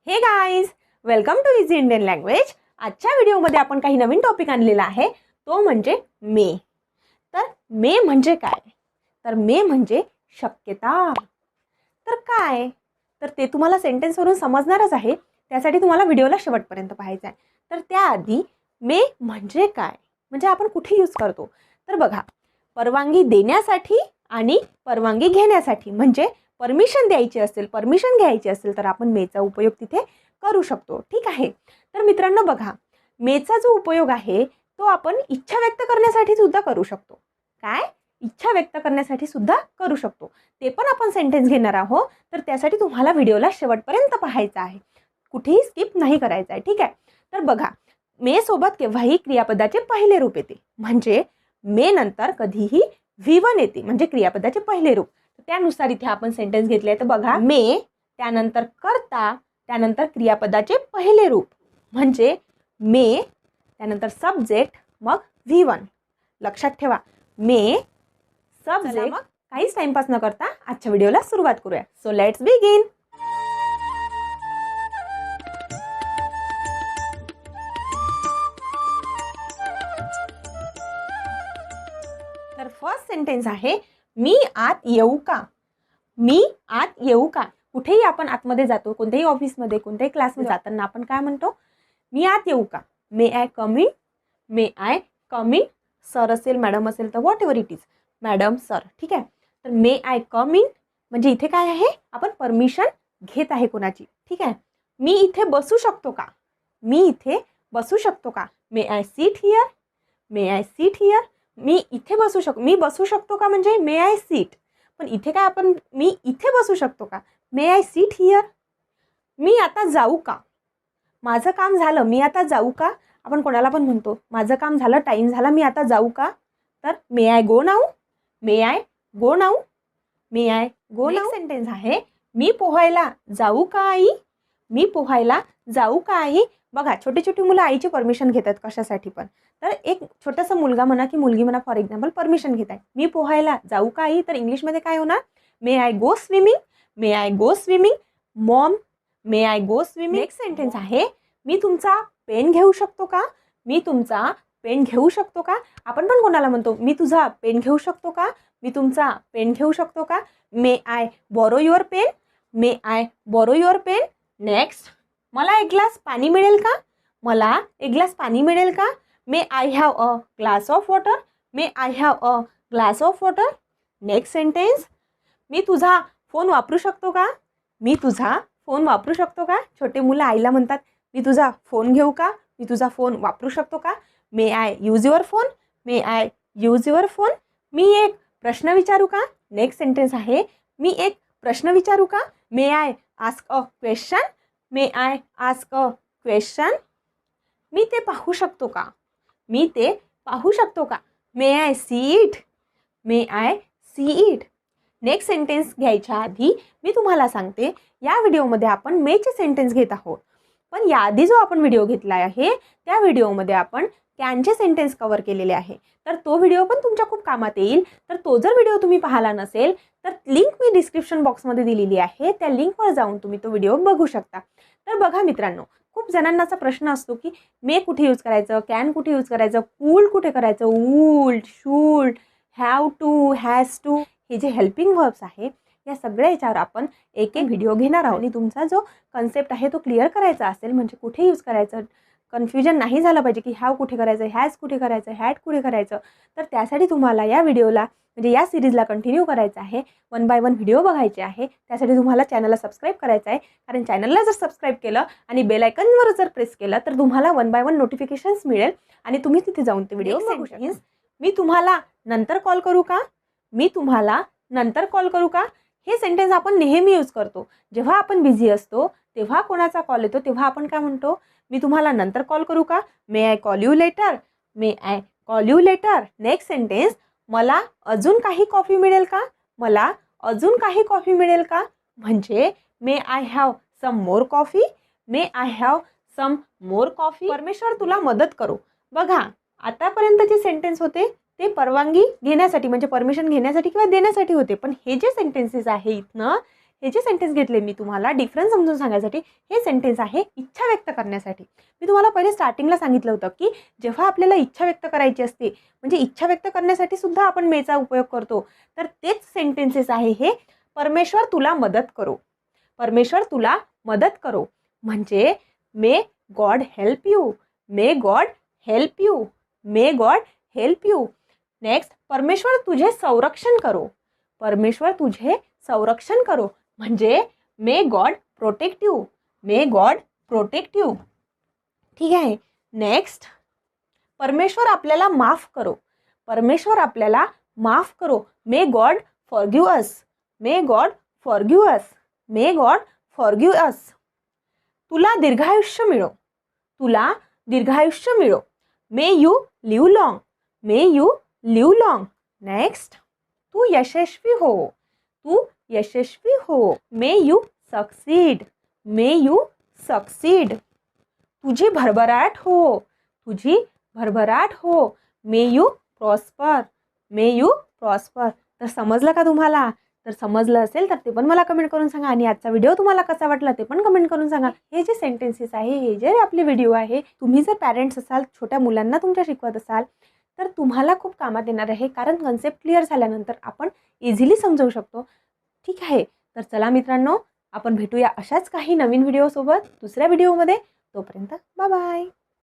हे guys, welcome to easy Indian language. आजच्या व्हिडिओमध्ये आपण काही नवीन टॉपिक आणलेला आहे, तो म्हणजे मे। तर मे म्हणजे काय? तर मे म्हणजे शक्यता। तर काय? तर ते तुम्हाला सेंटेन्सवरून समजणारच आहे, त्यासाठी तुम्हाला व्हिडिओला शेवटपर्यंत पाहायचा आहे। तर त्याआधी मे म्हणजे काय, म्हणजे आपण कुठे यूज करतो? तर बघा, परवानगी देण्यासाठी आणि परवानगी घेण्यासाठी, म्हणजे परमिशन द्यायची असेल, परमिशन घ्यायची असेल तर आपण मेचा उपयोग तिथे करू शकतो। ठीक आहे। तर मित्रांनो बघा, मेचा जो उपयोग आहे तो आपण इच्छा व्यक्त करण्यासाठी सुद्धा करू शकतो। काय? इच्छा व्यक्त करण्यासाठी सुद्धा करू शकतो। ते पण आपण सेंटेन्स घेणार आहोत, तर त्यासाठी तुम्हाला व्हिडिओला शेवटपर्यंत पाहायचा आहे, कुठेही स्किप नाही करायचा आहे। ठीक आहे। तर बघा, मे सोबत केव्हाही क्रियापदाचे पहिले रूप येते, म्हणजे मे नंतर कधीही V1 येते, म्हणजे क्रियापदाचे पहिले रूप। त्यानुसार इथे आपण सेंटेन्स घेतले आहे। तर बघा, मे त्यानंतर कर्ता त्यानंतर क्रियापदाचे पहिले रूप, म्हणजे मे त्यानंतर सब्जेक्ट मग V1। लक्षात ठेवा, मे सब्जेक्ट। मग काहीच टाइमपास न करता आजच्या व्हिडिओला सुरुवात करूया। So let's begin. तर फर्स्ट सेंटेन्स आहे, मी आत येऊ का? मी आत येऊ का? कुठेही आपण आतमध्ये जातो, कोणत्याही ऑफिसमध्ये, कोणत्याही क्लासमध्ये जाताना आपण काय म्हणतो? मी आत येऊ का? May I come in? May I come in? Sir असेल, मॅडम असेल तर whatever it is, madam, sir. ठीक आहे। तर मे आय कम इन म्हणजे इथे काय आहे? आपण परमिशन घेत आहे कोणाची। ठीक आहे। मी इथे बसू शकतो का? मी इथे बसू शकतो का? May I sit here? May I sit here? मी इथे बसू शकतो, मी बसू शकतो का म्हणजे मे आय सीट। पण इथे काय आपण मी इथे बसू शकतो का? May I sit here? मी आता जाऊ का? माझं काम झालं, मी आता जाऊ का? आपण कोणाला पण म्हणतो, माझं काम झालं, टाइम झाला, मी आता जाऊ का? तर may I go now? May I go now? May I go now? Sentence आहे, मी पोहायला जाऊ का आई? मी पोहायला जाऊ का आई? बघा, छोटी छोटी मुलं आईची परमिशन घेतात कशासाठी पण। तर एक छोटासा मुलगा म्हणा की मुलगी म्हणा, फॉर एक्झाम्पल परमिशन घेत आहे, मी पोहायला जाऊ का आई? तर इंग्लिशमध्ये काय होणार? May I go swimming? May I go swimming? Mom, may I go swimming? Next sentence आहे, मी तुमचा पेन घेऊ शकतो का? मी तुमचा पेन घेऊ शकतो का? आपण पण कोणाला म्हणतो, मी तुझा पेन घेऊ शकतो का? मी तुमचा पेन घेऊ शकतो का? May I borrow your pen? May I borrow your pen? Next, मला एक ग्लास पाणी मिळेल का? मला एक ग्लास पाणी मिळेल का? May I have a glass of water? May I have a glass of water? Next sentence, मी तुझा फोन वापरू शकतो का? मी तुझा फोन वापरू शकतो का? छोटे मुलं आईला म्हणतात, मी तुझा फोन घेऊ का? मी तुझा फोन वापरू शकतो का? May I use your phone? May I use your phone? मी एक प्रश्न विचारू का? नेक्स्ट सेंटेन्स आहे, मी एक प्रश्न विचारू का? May I ask a question? May I ask a question? मी ते पाहू शकतो का? मी ते पाहू शकतो का? May I see it? May I see it? Next sentence घ्यायच्या आधी मी तुम्हाला सांगते, या व्हिडिओमध्ये आपण मेचे सेंटेन्स घेत आहोत, पण याआधी जो आपण व्हिडिओ घेतला आहे त्या व्हिडिओमध्ये आपण कॅनचे सेंटेन्स कव्हर केलेले आहे। तर तो व्हिडिओ पण तुमच्या खूप कामात येईल। तर तो जर व्हिडिओ तुम्ही पाहिला नसेल तर लिंक मी डिस्क्रिप्शन बॉक्समध्ये दिलेली आहे, त्या लिंकवर जाऊन तुम्ही तो व्हिडिओ बघू शकता। तर बघा मित्रांनो, खूप जणांना असा प्रश्न असतो की मे कुठे यूज करायचं, कॅन कुठे यूज करायचं, कूल कुठे करायचं, वूल्ड, शूल्ड, हॅव टू, हॅज टू, हे जे हेल्पिंग वर्ब्स आहे या सगळ्या याच्यावर आपण एक एक व्हिडिओ घेणार आहोत। आणि तुमचा जो कन्सेप्ट आहे तो क्लिअर करायचा असेल, म्हणजे कुठे यूज करायचं, कन्फ्युजन नाही झालं पाहिजे की हॅव कुठे करायचं, हॅज कुठे करायचं, हॅड कुठे करायचं, तर त्यासाठी तुम्हाला या व्हिडिओला म्हणजे या सिरीजला कंटिन्यू करायचं आहे, 1 बाय 1 व्हिडिओ बघायचे आहे। त्यासाठी तुम्हाला चॅनलला सबस्क्राईब करायचं आहे, कारण चॅनलला जर सबस्क्राईब केलं आणि बेल आयकॉनवर जर प्रेस केलं तर तुम्हाला 1 बाय 1 नोटिफिकेशन्स मिळेल आणि तुम्ही तिथे जाऊन ते व्हिडिओ बघू शकता। मी तुम्हाला नंतर कॉल करू का? मी तुम्हाला नंतर कॉल करू का? हे सेंटेन्स आपण नेहमी यूज करतो। जेव्हा आपण बिझी असतो तेव्हा कोणाचा कॉल येतो तेव्हा आपण काय म्हणतो? मी तुम्हाला नंतर कॉल करू का? May I call you later? May I call you later? Next sentence, मला अजून काही कॉफी मिळेल का? मला अजून काही कॉफी मिळेल का? म्हणजे may I have some more coffee? May I have some more coffee? परमेश्वर तुला मदत करो? बघा, आतापर्यंतचे सेंटेन्स होते ते परवानगी घेण्यासाठी म्हणजे परमिशन घेण्यासाठी किंवा देण्यासाठी होते, पण हे जे सेंटेन्सेस आहे इथनं हे जे सेंटेन्स घेतले मी तुम्हाला डिफरन्स समजून सांगायसाठी, हे सेंटेन्स आहे इच्छा व्यक्त करण्यासाठी. मी तुम्हाला पहिले स्टार्टिंगला सांगितलं होतं की जेव्हा आपल्याला इच्छा व्यक्त करायची असते, म्हणजे इच्छा व्यक्त करण्यासाठी सुद्धा आपण मेचा उपयोग करतो, तर तेच सेंटेन्सेस आहे हे. परमेश्वर तुला मदत करो, परमेश्वर तुला मदत करो म्हणजे may God help you, may God help you, may God help you. Next, परमेश्वर तुझे संरक्षण करो, परमेश्वर तुझे संरक्षण करो म्हणजे may God protect you, may God protect you. ठीक आहे. नेक्स्ट, परमेश्वर आपल्याला माफ करो, परमेश्वर आपल्याला माफ करो, may God forgive us, may God forgive us, may God forgive us. तुला दीर्घायुष्य मिळो, तुला दीर्घायुष्य मिळो, may you live long, may you live long. Next, तू यशस्वी हो, तू यशस्वी हो, may you succeed, may you succeed. तुझी भरभराट हो, तुझी भरभराट हो, may you prosper, may you prosper. तर समजलं का तुम्हाला? तर समजलं असेल तर ते पण मला कमेंट करून सांगा. आणि आजचा व्हिडिओ तुम्हाला कसा वाटला ते पण कमेंट करून सांगा. हे जे सेंटेन्सेस आहे, हे जे आपले व्हिडिओ आहे, तुम्ही जर पॅरेंट्स असाल, छोट्या मुलांना तुमच्या शिकवत असाल, तर तुम्हाला खूप कामात येणार आहे. कारण कन्सेप्ट क्लिअर झाल्यानंतर आपण इझिली समजवू शकतो. ठीक आहे. तर चला मित्रांनो, आपण भेटूया अशाच काही नवीन व्हिडिओसोबत दुसऱ्या व्हिडिओमध्ये. तोपर्यंत बाय बाय.